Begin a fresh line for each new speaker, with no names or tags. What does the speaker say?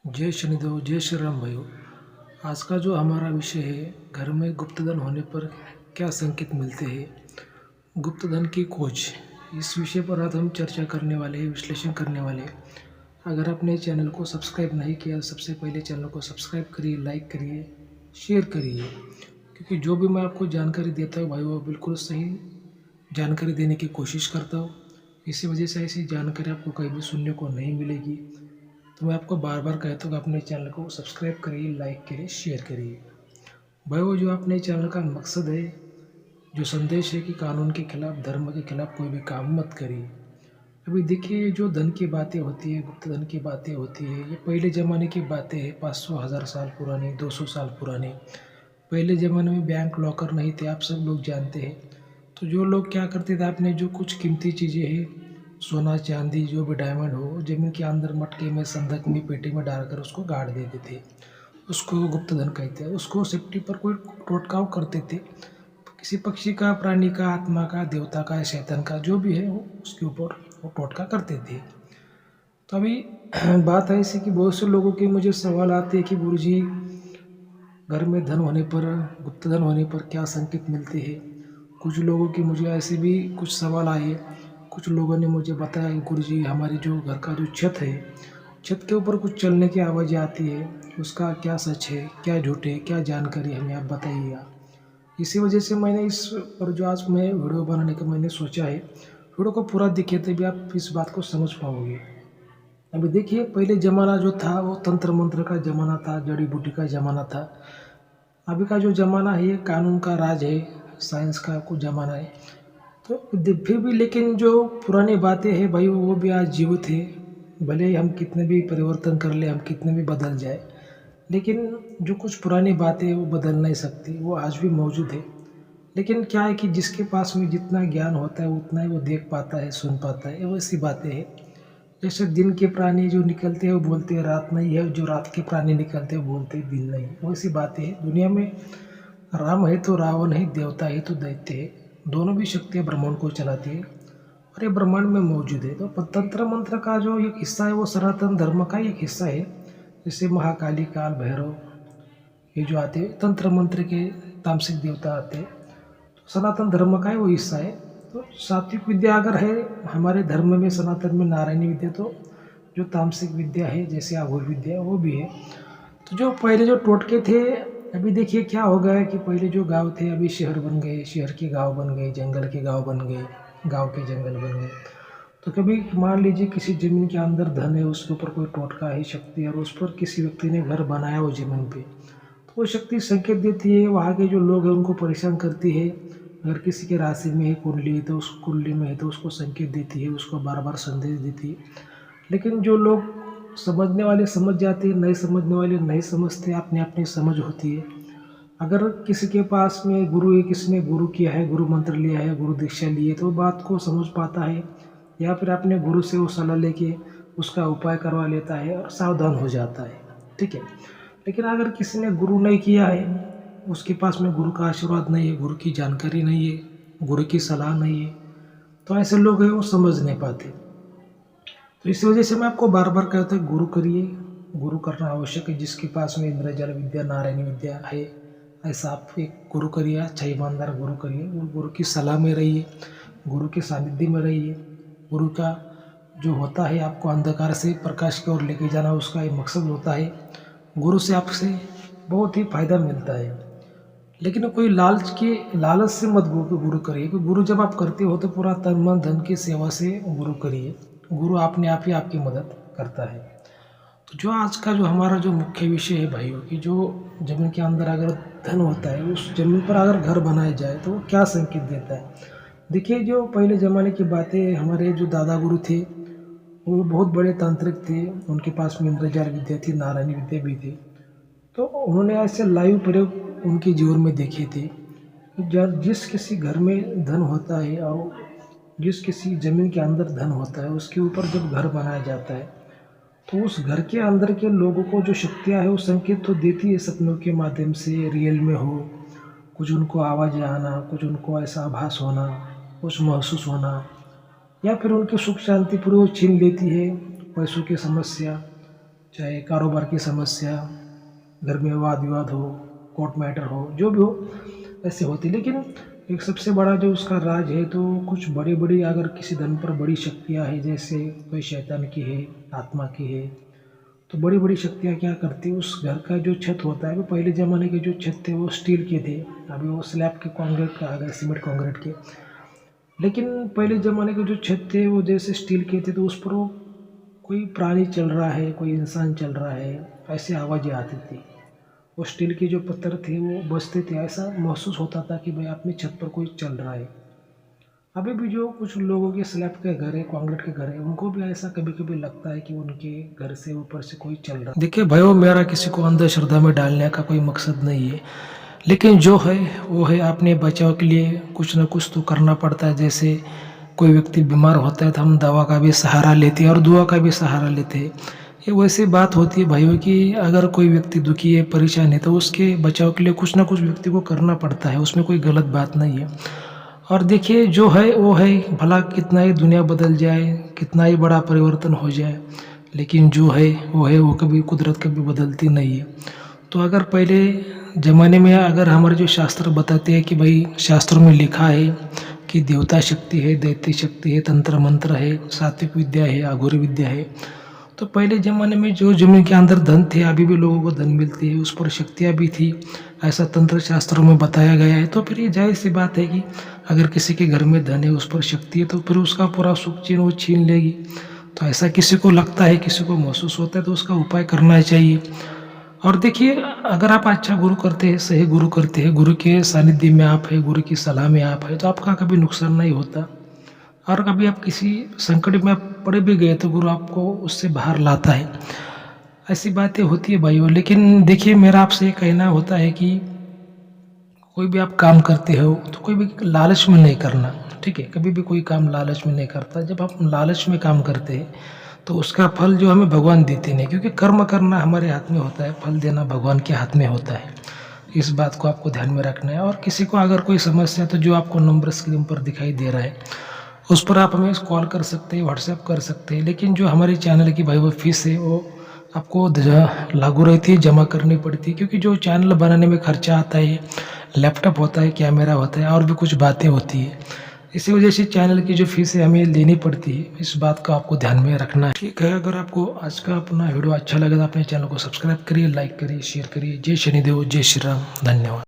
जय शनिदेव, जय श्री राम भाइयों। आज का जो हमारा विषय है, घर में गुप्तधन होने पर क्या संकेत मिलते हैं, गुप्तधन की खोज। इस विषय पर आज हम चर्चा करने वाले हैं, विश्लेषण करने वाले हैं। अगर आपने चैनल को सब्सक्राइब नहीं किया, सबसे पहले चैनल को सब्सक्राइब करिए, लाइक करिए, शेयर करिए, क्योंकि जो भी मैं आपको जानकारी देता हूँ भाई, वो बिल्कुल सही जानकारी देने की कोशिश करता हूँ। इसी वजह से ऐसी जानकारी आपको कहीं भी सुनने को नहीं मिलेगी। तो मैं आपको बार बार कहता हूँ कि अपने चैनल को सब्सक्राइब करिए, लाइक करिए, शेयर करिए। भाई, वो जो अपने चैनल का मकसद है, जो संदेश है कि कानून के खिलाफ, धर्म के खिलाफ कोई भी काम मत करिए। अभी देखिए, जो धन की बातें होती है, गुप्त धन की बातें होती है, ये पहले ज़माने की बातें हैं, 500 1000 साल पुरानी, 200 साल पुरानी। पहले ज़माने में बैंक लॉकर नहीं थे, आप सब लोग जानते हैं। तो जो लोग क्या करते थे, आपने जो कुछ कीमती चीज़ें हैं, सोना चांदी जो भी डायमंड हो, ज़मीन के अंदर मटके में, संदक में, पेटी में डालकर उसको गाड़ देते थे। उसको गुप्त धन कहते हैं। उसको सेफ्टी पर कोई टोटकाव करते थे, किसी पक्षी का, प्राणी का, आत्मा का, देवता का, शैतान का, जो भी है वो उसके ऊपर वो टोटका करते थे। तो अभी बात है ऐसी कि बहुत से लोगों के मुझे सवाल आते हैं कि गुरुजी, घर में धन होने पर, गुप्त धन होने पर क्या संकेत मिलते हैं। कुछ लोगों के मुझे ऐसे भी कुछ सवाल आए। कुछ लोगों ने मुझे बताया कि गुरुजी, हमारी जो घर का जो छत है, छत के ऊपर कुछ चलने की आवाज़ें आती है, उसका क्या सच है, क्या झूठ है, क्या जानकारी हमें आप बताइएगा। इसी वजह से मैंने इस पर जो आज मैं वीडियो बनाने का मैंने सोचा है, वीडियो को पूरा देखिए तभी आप इस बात को समझ पाओगे। अभी देखिए, पहले ज़माना जो था वो तंत्र मंत्र का ज़माना था, जड़ी बूटी का ज़माना था। अभी का जो ज़माना है ये कानून का राज है, साइंस का कुछ ज़माना है। तो फिर भी लेकिन जो पुरानी बातें हैं भाई, वो भी आज जीवित है। भले ही हम कितने भी परिवर्तन कर ले, हम कितने भी बदल जाए, लेकिन जो कुछ पुरानी बातें हैं वो बदल नहीं सकती, वो आज भी मौजूद है। लेकिन क्या है कि जिसके पास में जितना ज्ञान होता है उतना ही वो देख पाता है, सुन पाता है, वैसी बातें हैं। जैसे दिन के प्राणी जो निकलते हैं वो बोलते हैं रात नहीं है, जो रात के प्राणी निकलते हैं वो बोलते हैं दिन नहीं है, वैसी बातें हैं। दुनिया में राम है तो रावण है, देवता है तो दैत्य है, दोनों भी शक्तियाँ ब्रह्मांड को चलाती है और ये ब्रह्मांड में मौजूद है। तो तंत्र मंत्र का जो एक हिस्सा है वो सनातन धर्म का एक हिस्सा है। जैसे महाकाली, काल भैरव, ये जो आते हैं तंत्र मंत्र के तामसिक देवता आते हैं, तो सनातन धर्म का ही वो हिस्सा है। तो सात्विक विद्या अगर है हमारे धर्म में, सनातन में नारायणी विद्या, तो जो तामसिक विद्या है जैसे आघुर विद्या वो भी है। तो जो पहले जो टोटके थे, अभी देखिए क्या हो गया है कि पहले जो गांव थे अभी शहर बन गए, शहर के गांव बन गए, जंगल के गांव बन गए, गांव के जंगल बन गए। तो कभी मान लीजिए किसी ज़मीन के अंदर धन है, उसके ऊपर कोई टोटका है, शक्ति है, और उस पर किसी व्यक्ति ने घर बनाया वो ज़मीन पे, तो वो शक्ति संकेत देती है, वहाँ के जो लोग हैं उनको परेशान करती है। अगर किसी के राशि में है कुंडली, तो उस कुंडली में है तो उसको संकेत देती है, उसको बार बार संदेश देती है। लेकिन जो लोग समझने वाले समझ जाते हैं, नहीं समझने वाले नहीं समझते, अपनी अपनी समझ होती है। अगर किसी के पास में गुरु है, किसी ने गुरु किया है, गुरु मंत्र लिया है, गुरु दीक्षा ली है, तो बात को समझ पाता है, या फिर अपने गुरु से वो सलाह लेके उसका उपाय करवा लेता है और सावधान हो जाता है। ठीक है। लेकिन अगर किसी ने गुरु नहीं किया है, उसके पास में गुरु का आशीर्वाद नहीं है, गुरु की जानकारी नहीं है, गुरु की सलाह नहीं है, तो ऐसे लोग हैं वो समझ नहीं पाते। तो इस वजह से मैं आपको बार बार कहता हूँ, गुरु करिए, गुरु करना आवश्यक है। जिसके पास में इंद्रजाल विद्या, नारायणी विद्या है, ऐसा आप एक गुरु करिए, अच्छा ईमानदार गुरु करिए, गुरु की सलाह में रहिए, गुरु के सानिध्य में रहिए। गुरु का जो होता है आपको अंधकार से प्रकाश की ओर लेके जाना, उसका एक मकसद होता है। गुरु से आपसे बहुत ही फायदा मिलता है। लेकिन कोई लालच से मत गुरु करिए, क्योंकि गुरु जब आप करते हो तो पूरा तन मन धन की सेवा से गुरु करिए। गुरु अपने आप ही आपकी मदद करता है। तो जो आज का जो हमारा जो मुख्य विषय है भाइयों, कि जो जमीन के अंदर अगर धन होता है, उस जमीन पर अगर घर बनाया जाए तो वो क्या संकेत देता है। देखिए, जो पहले ज़माने की बातें, हमारे जो दादा गुरु थे वो बहुत बड़े तांत्रिक थे, उनके पास में इंद्रजाल विद्या थी, नारायणी विद्या भी थी। तो उन्होंने ऐसे लाइव प्रयोग उनके जीवन में देखे थे। जब जिस किसी घर में धन होता है और जिस किसी ज़मीन के अंदर धन होता है, उसके ऊपर जब घर बनाया जाता है, तो उस घर के अंदर के लोगों को जो शक्तियाँ है वो संकेत तो देती है, सपनों के माध्यम से, रियल में हो, कुछ उनको आवाज़ें आना, कुछ उनको ऐसा आभास होना, कुछ महसूस होना, या फिर उनकी सुख शांति पूरी वो छीन लेती है, पैसों की समस्या, चाहे कारोबार की समस्या, घर में वाद विवाद हो, कोर्ट मैटर हो, जो भी हो ऐसे होती। लेकिन एक सबसे बड़ा जो उसका राज है, तो कुछ बड़ी बड़ी अगर किसी धन पर बड़ी शक्तियाँ हैं, जैसे कोई शैतान की है, आत्मा की है, तो बड़ी बड़ी शक्तियाँ क्या करती है, उस घर का जो छत होता है, वो पहले ज़माने के जो छत थे वो स्टील के थे, अभी वो स्लैब के कंक्रीट का आ गए, सीमेंट कंक्रीट के। लेकिन पहले ज़माने के जो छत थे वो जैसे स्टील के थे, तो उस पर वो कोई प्राणी चल रहा है, कोई इंसान चल रहा है, ऐसी आवाज़ें आती थी। वो स्टील के जो पत्थर थे वो बजते थे, ऐसा महसूस होता था कि भाई अपनी छत पर कोई चल रहा है। अभी भी जो कुछ लोगों के स्लैब के घर है, कंक्रीट के घर है, उनको भी ऐसा कभी कभी लगता है कि उनके घर से ऊपर से कोई चल रहा है। देखिए भाई, वो मेरा किसी को अंधश्रद्धा में डालने का कोई मकसद नहीं है, लेकिन जो है वो है, अपने बचाव के लिए कुछ ना कुछ तो करना पड़ता है। जैसे कोई व्यक्ति बीमार होता है तो हम दवा का भी सहारा लेते हैं और दुआ का भी सहारा लेते हैं। ये वैसी बात होती है भाइयों कि अगर कोई व्यक्ति दुखी है, परेशान है, तो उसके बचाव के लिए कुछ ना कुछ व्यक्ति को करना पड़ता है, उसमें कोई गलत बात नहीं है। और देखिए जो है वो है, भला कितना ही दुनिया बदल जाए, कितना ही बड़ा परिवर्तन हो जाए, लेकिन जो है वो कभी कुदरत कभी बदलती नहीं है। तो अगर पहले ज़माने में अगर हमारे जो शास्त्र बताते हैं कि भाई शास्त्रों में लिखा है कि देवता शक्ति है, दैत्य शक्ति है, तंत्र मंत्र है, सात्विक विद्या है, अघोरी विद्या है, तो पहले ज़माने में जो जमीन के अंदर धन थे, अभी भी लोगों को धन मिलती है, उस पर शक्तियाँ भी थी, ऐसा तंत्र शास्त्रों में बताया गया है। तो फिर ये जाहिर सी बात है कि अगर किसी के घर में धन है, उस पर शक्ति है, तो फिर उसका पूरा सुख चैन वो छीन लेगी। तो ऐसा किसी को लगता है, किसी को महसूस होता है, तो उसका उपाय करना चाहिए। और देखिए, अगर आप अच्छा गुरु करते हैं, सही गुरु करते हैं, गुरु के सानिध्य में आप है, गुरु की सलाह में आप है, तो आपका कभी नुकसान नहीं होता। और कभी आप किसी संकट में आप पड़े भी गए तो गुरु आपको उससे बाहर लाता है। ऐसी बातें होती है भाइयों। लेकिन देखिए, मेरा आपसे ये कहना होता है कि कोई भी आप काम करते हो तो कोई भी लालच में नहीं करना, ठीक है? कभी भी कोई काम लालच में नहीं करता। जब आप लालच में काम करते हैं तो उसका फल जो हमें भगवान देते नहीं, क्योंकि कर्म करना हमारे हाथ में होता है, फल देना भगवान के हाथ में होता है। इस बात को आपको ध्यान में रखना है। और किसी को अगर कोई समस्या, तो जो आपको नंबर स्क्रीन पर दिखाई दे रहा है, उस पर आप हमें कॉल कर सकते हैं, व्हाट्सएप कर सकते हैं। लेकिन जो हमारे चैनल की भाई वो फीस है, वो आपको लागू रहती है, जमा करनी पड़ती है, क्योंकि जो चैनल बनाने में खर्चा आता है, लैपटॉप होता है, कैमरा होता है, और भी कुछ बातें होती है। इसी वजह से चैनल की जो फीस है हमें लेनी पड़ती है। इस बात का आपको ध्यान में रखना है, ठीक है? अगर आपको आज का अपना वीडियो अच्छा लगा तो अपने चैनल को सब्सक्राइब करिए, लाइक करिए, शेयर करिए। जय शनिदेव, जय श्री राम, धन्यवाद।